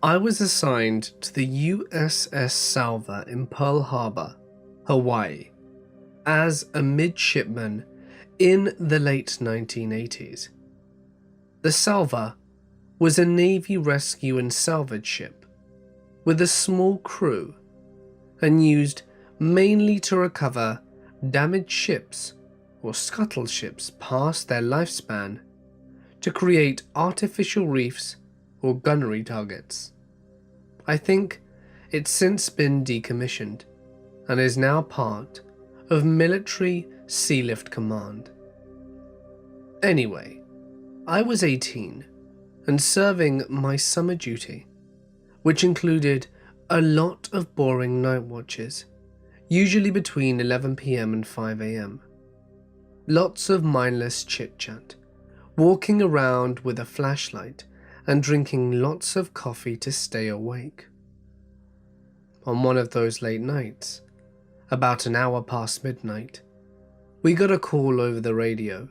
I was assigned to the USS Salva in Pearl Harbor, Hawaii, as a midshipman in the late 1980s. The Salva was a Navy rescue and salvage ship with a small crew and used mainly to recover damaged ships or scuttle ships past their lifespan to create artificial reefs or gunnery targets. I think it's since been decommissioned and is now part of Military Sealift Command. Anyway, I was 18 and serving my summer duty, which included a lot of boring night watches, usually between 11 PM and 5 AM. Lots of mindless chit-chat, walking around with a flashlight and drinking lots of coffee to stay awake. On one of those late nights, about an hour past midnight, we got a call over the radio.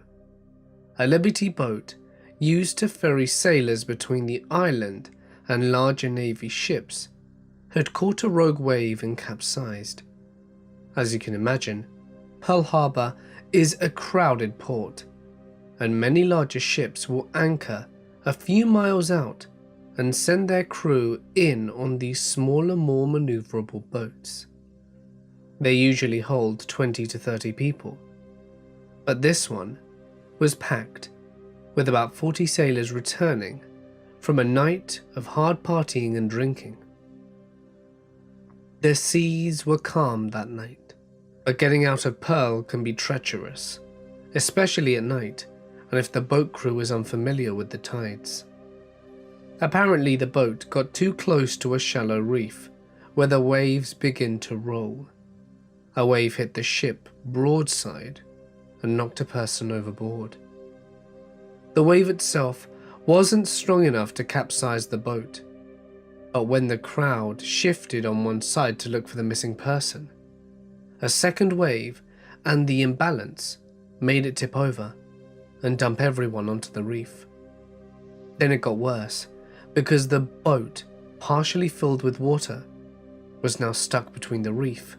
A Liberty boat used to ferry sailors between the island and larger Navy ships had caught a rogue wave and capsized. As you can imagine, Pearl Harbor is a crowded port, and many larger ships will anchor a few miles out and send their crew in on these smaller, more maneuverable boats. They usually hold 20 to 30 people, but this one was packed with about 40 sailors returning from a night of hard partying and drinking. The seas were calm that night, but getting out of Pearl can be treacherous, especially at night and if the boat crew is unfamiliar with the tides. Apparently the boat got too close to a shallow reef where the waves begin to roll. A wave hit the ship broadside and knocked a person overboard. The wave itself wasn't strong enough to capsize the boat, but when the crowd shifted on one side to look for the missing person, a second wave and the imbalance made it tip over and dump everyone onto the reef. Then it got worse, because the boat, partially filled with water, was now stuck between the reef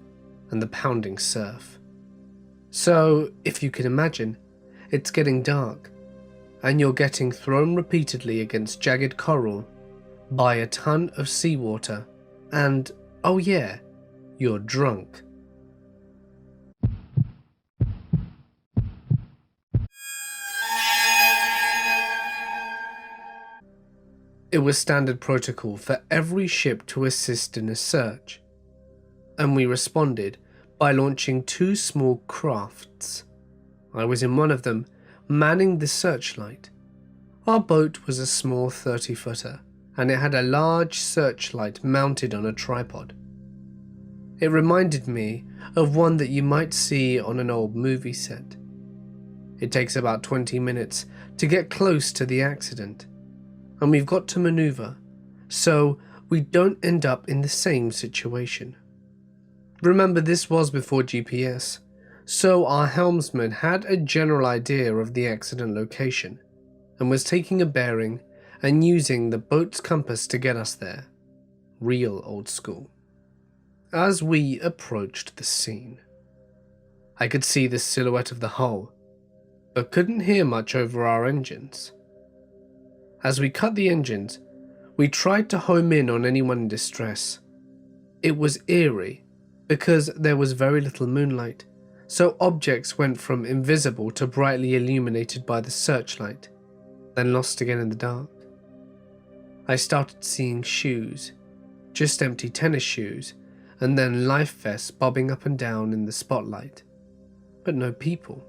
and the pounding surf. So, if you can imagine, it's getting dark, and you're getting thrown repeatedly against jagged coral by a ton of seawater, and, oh yeah, you're drunk. It was standard protocol for every ship to assist in a search, and we responded by launching 2 small crafts. I was in one of them, manning the searchlight. Our boat was a small 30-footer, and it had a large searchlight mounted on a tripod. It reminded me of one that you might see on an old movie set. It takes about 20 minutes to get close to the accident, and we've got to maneuver so we don't end up in the same situation. Remember, this was before GPS, so our helmsman had a general idea of the accident location and was taking a bearing and using the boat's compass to get us there. Real old school. As we approached the scene, I could see the silhouette of the hull, but couldn't hear much over our engines. As we cut the engines, we tried to home in on anyone in distress. It was eerie because there was very little moonlight, so objects went from invisible to brightly illuminated by the searchlight, then lost again in the dark. I started seeing shoes, just empty tennis shoes, and then life vests bobbing up and down in the spotlight, but no people.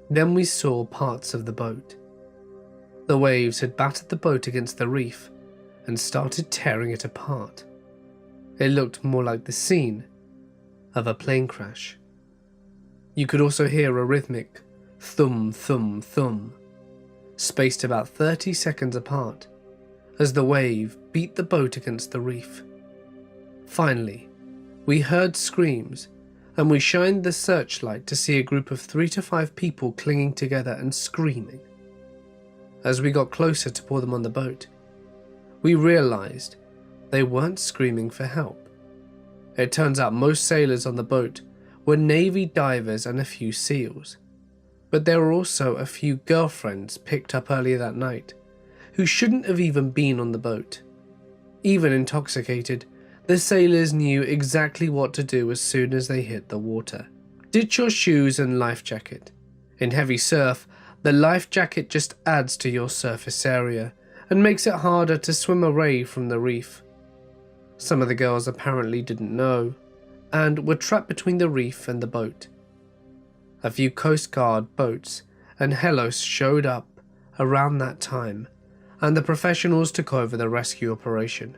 Then we saw parts of the boat. The waves had battered the boat against the reef and started tearing it apart. It looked more like the scene of a plane crash. You could also hear a rhythmic thum, thum, thum, spaced about 30 seconds apart, as the wave beat the boat against the reef. Finally, we heard screams, and we shined the searchlight to see a group of 3 to 5 people clinging together and screaming. As we got closer to pour them on the boat, we realized they weren't screaming for help. It turns out most sailors on the boat were Navy divers and a few SEALs, but there were also a few girlfriends picked up earlier that night who shouldn't have even been on the boat. Even intoxicated, the sailors knew exactly what to do as soon as they hit the water. Ditch your shoes and life jacket. In heavy surf, the life jacket just adds to your surface area and makes it harder to swim away from the reef. Some of the girls apparently didn't know and were trapped between the reef and the boat. A few Coast Guard boats and helos showed up around that time, and the professionals took over the rescue operation.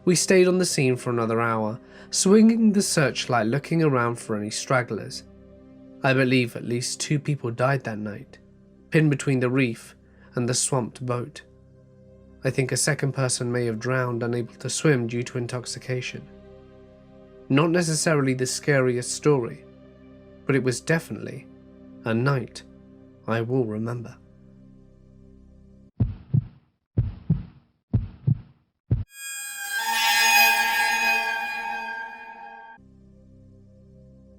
We stayed on the scene for another hour, swinging the searchlight looking around for any stragglers. I believe at least 2 people died that night, pinned between the reef and the swamped boat. I think a second person may have drowned, unable to swim due to intoxication. Not necessarily the scariest story, but it was definitely a night I will remember.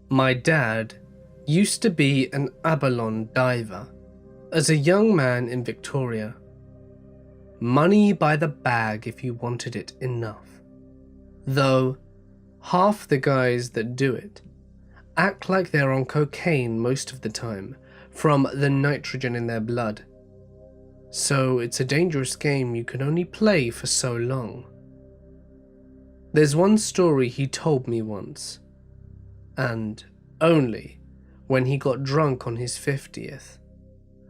My dad used to be an abalone diver as a young man in Victoria. Money by the bag if you wanted it enough. Though half the guys that do it act like they're on cocaine most of the time from the nitrogen in their blood. So it's a dangerous game you can only play for so long. There's one story he told me once, and only when he got drunk on his 50th,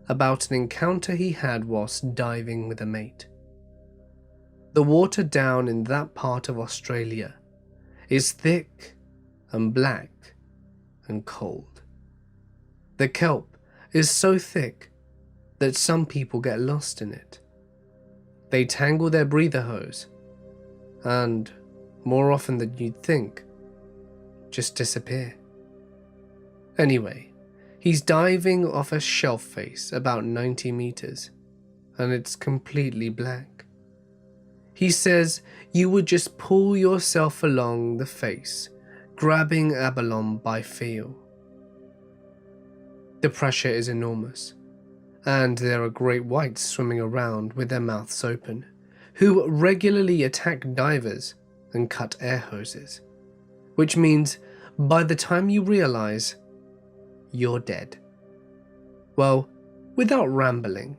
about an encounter he had whilst diving with a mate. The water down in that part of Australia is thick and black and cold. The kelp is so thick that some people get lost in it. They tangle their breather hose and, more often than you'd think, just disappear. Anyway, he's diving off a shelf face about 90 meters, and it's completely black. He says you would just pull yourself along the face, grabbing abalone by feel. The pressure is enormous, and there are great whites swimming around with their mouths open, who regularly attack divers and cut air hoses, which means by the time you realize, you're dead. Well, without rambling,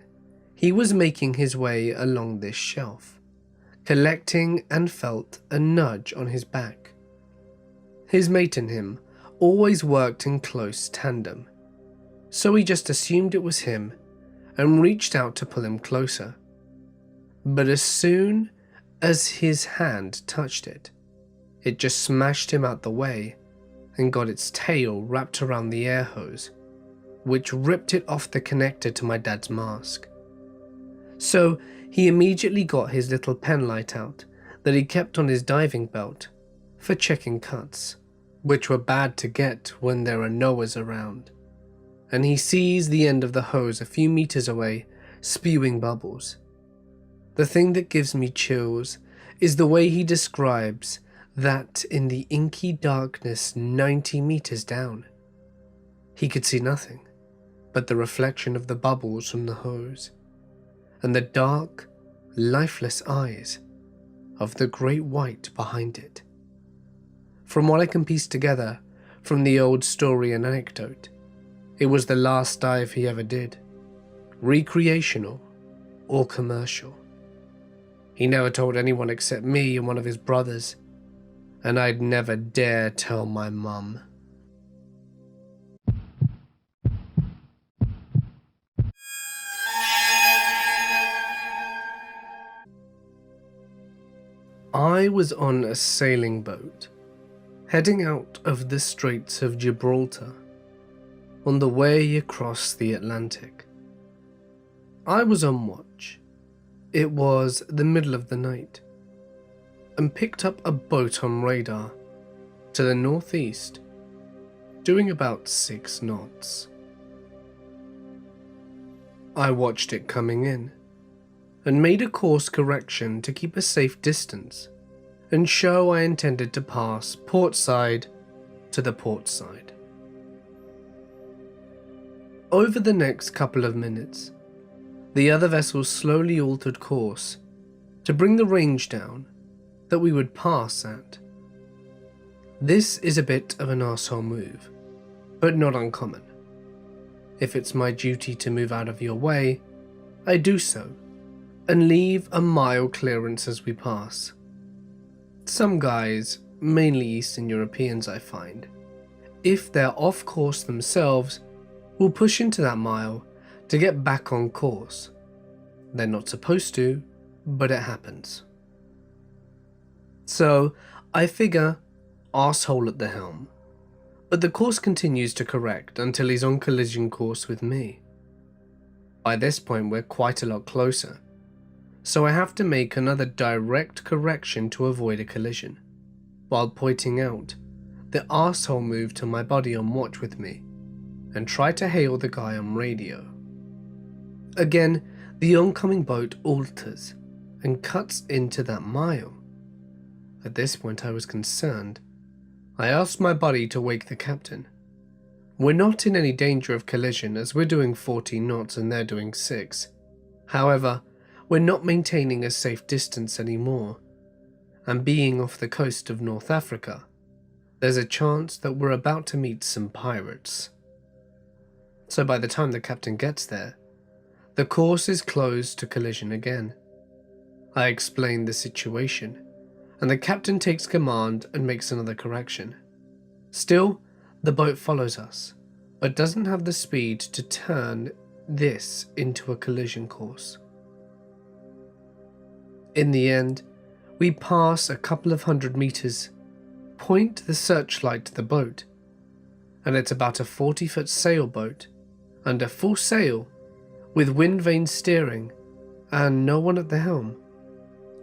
he was making his way along this shelf, collecting, and felt a nudge on his back. His mate and him always worked in close tandem, so he just assumed it was him and reached out to pull him closer. But as soon as his hand touched it, it just smashed him out the way and got its tail wrapped around the air hose, which ripped it off the connector to my dad's mask. So he immediately got his little pen light out that he kept on his diving belt for checking cuts, which were bad to get when there are Noahs around, and he sees the end of the hose a few meters away, spewing bubbles. The thing that gives me chills is the way he describes that in the inky darkness 90 meters down, he could see nothing but the reflection of the bubbles from the hose and the dark, lifeless eyes of the great white behind it. From what I can piece together from the old story and anecdote, it was the last dive he ever did, recreational or commercial. He never told anyone except me and one of his brothers, and I'd never dare tell my mum. I was on a sailing boat, heading out of the Straits of Gibraltar. on the way across the Atlantic. I was on watch. It was the middle of the night, and picked up a boat on radar to the northeast, doing about 6 knots. I watched it coming in, and made a course correction to keep a safe distance and show I intended to pass port side to the port side. Over the next couple of minutes, the other vessel slowly altered course to bring the range down that we would pass at. This is a bit of an arsehole move, but not uncommon. If it's my duty to move out of your way, I do so, and leave a mile clearance as we pass. Some guys, mainly Eastern Europeans I find, if they're off course themselves, will push into that mile to get back on course. They're not supposed to, but it happens. So, I figure, arsehole at the helm, but the course continues to correct until he's on collision course with me. By this point we're quite a lot closer, so I have to make another direct correction to avoid a collision, while pointing out the arsehole move to my buddy on watch with me, and try to hail the guy on radio. Again, the oncoming boat alters and cuts into that mile. At this point I was concerned. I asked my buddy to wake the captain. We're not in any danger of collision as we're doing 14 knots and they're doing 6. However, we're not maintaining a safe distance anymore, and being off the coast of North Africa, there's a chance that we're about to meet some pirates. So by the time the captain gets there, the course is closed to collision again. I explain the situation, and the captain takes command and makes another correction. Still, the boat follows us, but doesn't have the speed to turn this into a collision course. In the end, we pass a couple of 100 meters, point the searchlight to the boat, and it's about a 40-foot sailboat under full sail with wind vane steering and no one at the helm,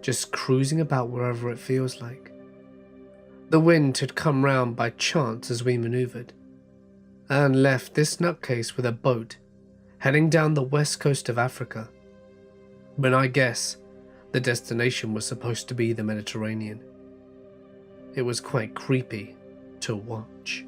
just cruising about wherever it feels like. The wind had come round by chance as we manoeuvred, and left this nutcase with a boat heading down the west coast of Africa. But I guess the destination was supposed to be the Mediterranean. It was quite creepy to watch.